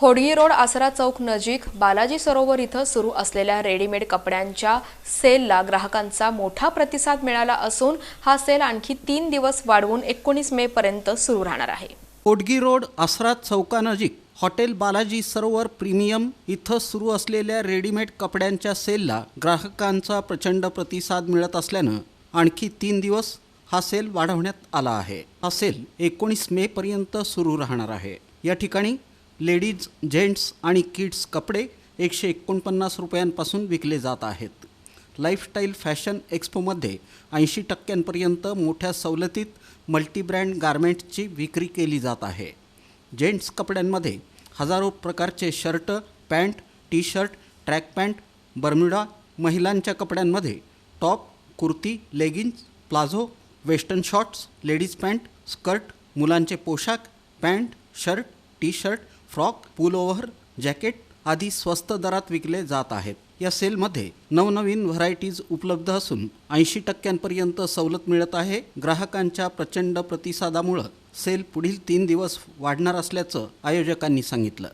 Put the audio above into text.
खोडगी road आसरा चौक नजीक बालाजी सरोवर इथं सुरू असलेल्या रेडीमेड कपड्यांच्या सेलला ग्राहकांचा मोठा प्रतिसाद मिळाला असून हा सेल आणखी 3 दिवस वाढवून 19 मे पर्यंत सुरू राहणार आहे। खोडगी रोड आसरा चौकानजीक हॉटेल बालाजी सरोवर प्रीमियम इथं सुरू असलेल्या रेडीमेड कपड्यांच्या सेलला ग्राहकांचा प्रचंड प्रतिसाद मिळत असल्यानं आणखी 3 दिवस हा सेल वाढवण्यात आला आहे। हा सेल 19 मे पर्यंत सुरू राहणार आहे। या ठिकाणी लेडीज, जेंट्स आणि किड्स कपडे 149 रुपयांपासून विकले जात आहेत। लाईफस्टाईल फॅशन एक्स्पोमध्ये 80% मोठ्या सवलतीत मल्टीब्रँड गारमेंट्सची विक्री केली जात आहे। जेंट्स कपड्यांमध्ये हजारो प्रकारचे shirt, pant, T shirt, track pant, Bermuda, महिलांच्या कपड्यांमध्ये top, kurti, leggings, palazzo, western shorts, ladies pant, skirt, मुलांचे पोशाख, pant, shirt, T shirt, frock, pullover, jacket आदी स्वस्त दरात विकले जात आहेत। या सेलमध्ये नवनवीन व्हरायटीज उपलब्ध असून 80% सवलत मिळत आहे। ग्राहकांच्या प्रचंड प्रतिसादामुळे सेल पुढील 3 दिवस वाढणार असल्याचं आयोजकांनी सांगितलं।